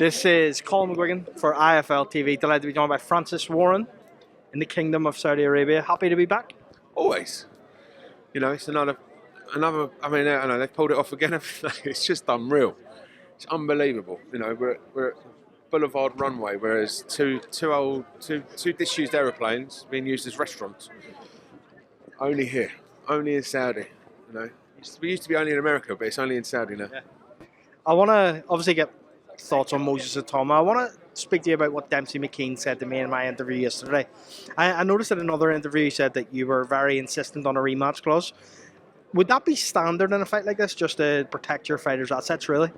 This is Colin McGuigan for IFLTV. Delighted to be joined by Francis Warren in the Kingdom of Saudi Arabia. Happy to be back. Always. You know, it's another. I mean, I know they've pulled it off again. It's just unreal. It's unbelievable. You know, we're at Boulevard Runway, whereas two disused aeroplanes being used as restaurants. Only here, only in Saudi. You know, we used to be only in America, but it's only in Saudi now. Yeah. I want to obviously get thoughts on Moses ITAUMA. I want to speak to you about what MCKEAN said to me in my interview yesterday. I noticed in another interview you said that you were very insistent on a rematch clause. Would that be standard in a fight like this, just to protect your fighters' assets, really?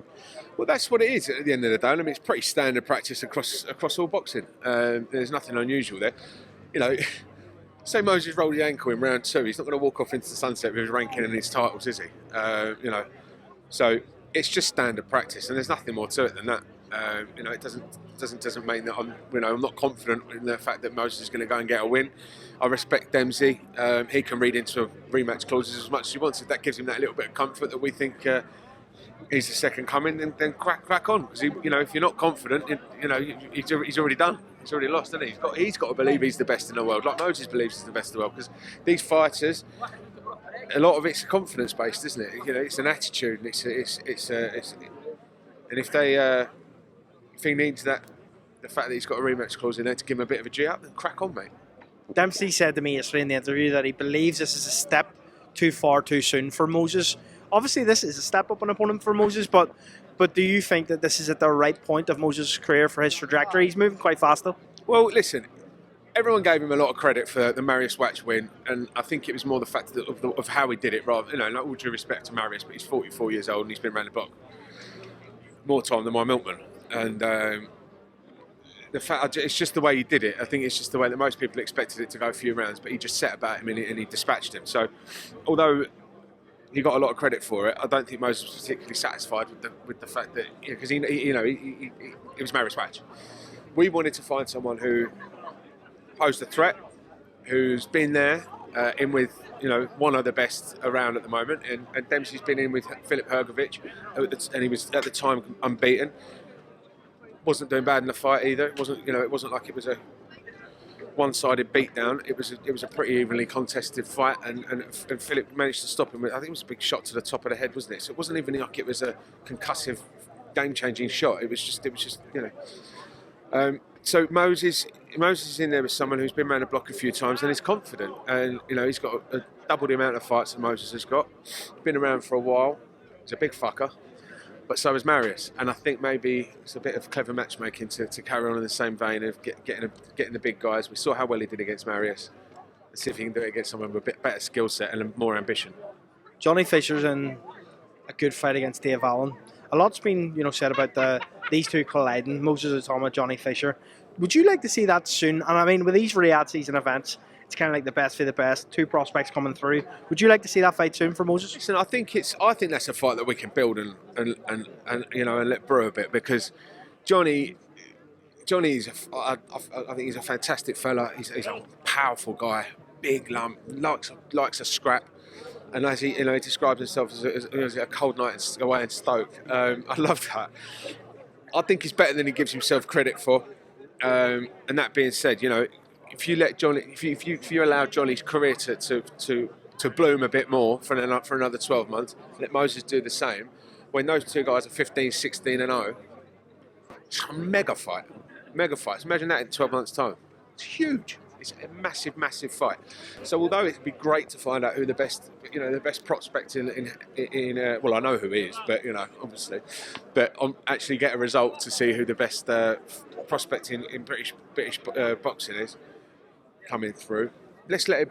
Well, that's what it is at the end of the day. I mean, it's pretty standard practice across all boxing. There's nothing unusual there. You know, say Moses rolled the ankle in round 2, he's not going to walk off into the sunset with his ranking and his titles, is he? You know, so it's just standard practice, and there's nothing more to it than that. You know, it doesn't mean that I'm not confident in the fact that Moses is going to go and get a win. I respect DEMSEY. He can read into rematch clauses as much as he wants. If that gives him that little bit of comfort that we think he's the second coming, then crack on. Because you know, if you're not confident, you know, he's already done. He's already lost, hasn't he? He's got to believe he's the best in the world, like Moses believes he's the best in the world. Because these fighters, a lot of it's confidence based, isn't it? You know, it's an attitude, and and if he needs that, the fact that he's got a rematch clause in there to give him a bit of a G up, then crack on, mate. DEMSEY said to me yesterday in the interview that he believes this is a step too far too soon for Moses. Obviously, this is a step up an opponent for Moses, but do you think that this is at the right point of Moses' career for his trajectory? He's moving quite fast, though. Well, listen, everyone gave him a lot of credit for the Marius Whyte win, and I think it was more the fact of how he did it, rather, you know, like all due respect to Marius, but he's 44 years old and he's been around the block more time than my milkman. And the fact, it's just the way he did it. I think it's just the way that most people expected it to go a few rounds, but he just set about him and he dispatched him. So, although he got a lot of credit for it, I don't think Moses was particularly satisfied with the fact that, because it was Marius Whyte. We wanted to find someone who posed a threat, who's been there in with, you know, one of the best around at the moment, and DEMSEY's been in with Filip Hrgović, and he was at the time unbeaten. Wasn't doing bad in the fight either. It wasn't like it was a one-sided beatdown. It was a pretty evenly contested fight, and Filip managed to stop him. I think it was a big shot to the top of the head, wasn't it? So it wasn't even like it was a concussive, game-changing shot. It was just you know. So Moses is in there with someone who's been around the block a few times and is confident, and you know, he's got double the amount of fights that Moses has got. Been around for a while. He's a big fucker. But so is Marius, and I think maybe it's a bit of clever matchmaking to carry on in the same vein of getting the big guys. We saw how well he did against Marius. Let's see if he can do it against someone with a bit better skill set and more ambition. Johnny Fisher's in a good fight against Dave Allen. A lot's been, you know, said about these two colliding, Moses ITAUMA, Johnny Fisher. Would you like to see that soon? And I mean, with these Riyadh season events, it's kind of like the best for the best. Two prospects coming through. Would you like to see that fight soon for Moses? Listen, I think that's a fight that we can build and you know, and let brew a bit, because Johnny's I think he's a fantastic fella. He's a powerful guy, big lump, likes a scrap. And as he describes himself as a cold night away in Stoke. I love that. I think he's better than he gives himself credit for. And that being said, you know, if you let Johnny, if you allow Johnny's career to bloom a bit more for another 12 months, let Moses do the same. When those two guys are 15, 16 and 0, it's a mega fight. Imagine that in 12 months' time. It's huge. It's a massive, massive fight. So although it'd be great to find out who the best prospect in well, I know who he is, but you know, obviously, but actually get a result to see who the best prospect in British boxing is coming through. Let's let it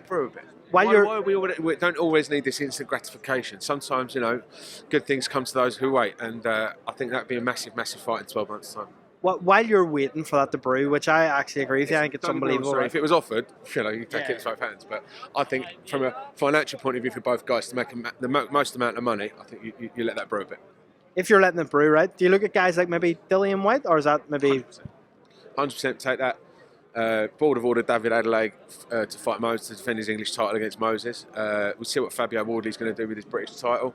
brew a bit. We don't always need this instant gratification. Sometimes, you know, good things come to those who wait, and I think that'd be a massive, massive fight in 12 months' time. While you're waiting for that to brew, which I actually agree with you, I think it's unbelievable. Sorry, if it was offered, you know, you take it in both hands. But I think from a financial point of view for both guys to make the most amount of money, I think you let that brew a bit. If you're letting it brew, right, do you look at guys like maybe Dillian Whyte, or is that maybe... 100% take that. Board have ordered David Adelaide to fight Moses, to defend his English title against Moses. We'll see what Fabio Wardley's going to do with his British title.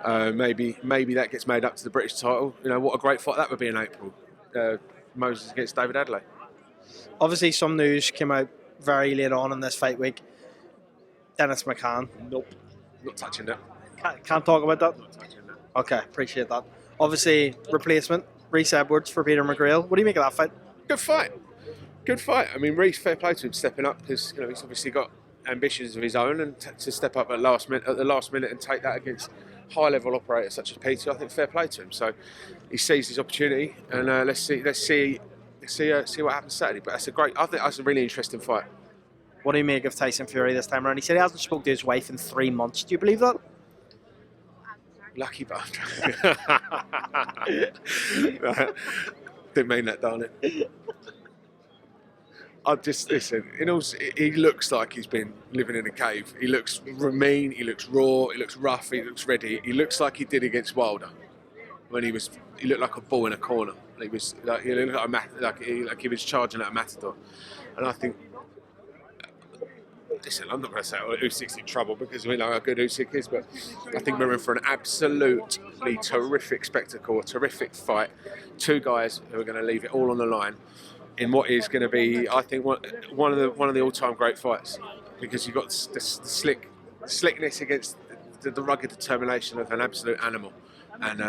Maybe that gets made up to the British title. You know, what a great fight that would be in April. Moses against David Adelaide. Obviously, some news came out very late on in this fight week. Dennis McCann. Nope. Not touching that. Can't talk about that? Not touching that. Okay, appreciate that. Obviously, replacement, Rhys Edwards for Peter McGrail. What do you make of that fight? Good fight. Good fight. I mean, Rhys, fair play to him stepping up because he's obviously got ambitions of his own, and to step up at the last minute and take that against high-level operators such as Peter, I think fair play to him. So he seized his opportunity, and let's see what happens Saturday. But I think that's a really interesting fight. What do you make of Tyson Fury this time around? He said he hasn't spoken to his wife in 3 months. Do you believe that? Lucky bastard. Didn't mean that, darling. He looks like he's been living in a cave. He looks mean, he looks raw, he looks rough, he looks ready. He looks like he did against Wilder when he looked like a bull in a corner. He looked like he was charging at a matador. And I think, listen, I'm not going to say Usyk's in trouble because we know how good Usyk is, but I think we're in for an absolutely terrific spectacle, a terrific fight. Two guys who are going to leave it all on the line in what is going to be, I think, one of the all-time great fights, because you've got the slickness against the rugged determination of an absolute animal, and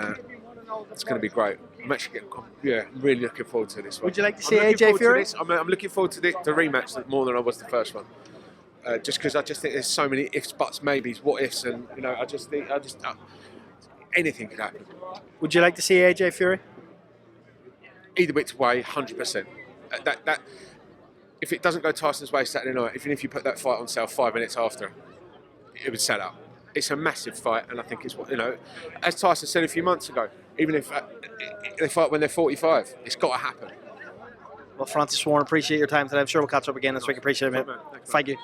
it's going to be great. I'm actually really looking forward to this one. Would you like to see AJ Fury? I'm looking forward to the rematch more than I was the first one. Just because I just think there's so many ifs, buts, maybes, what ifs, and I just think anything could happen. Would you like to see AJ Fury? Either which way, 100%. That if it doesn't go Tyson's way Saturday night, even if you put that fight on sale 5 minutes after, it would sell out. It's a massive fight, and I think it's as Tyson said a few months ago, even if they fight when they're 45, it's got to happen. Well, Francis Warren, appreciate your time today. I'm sure we'll catch up again this week. Appreciate it, mate. Thank you.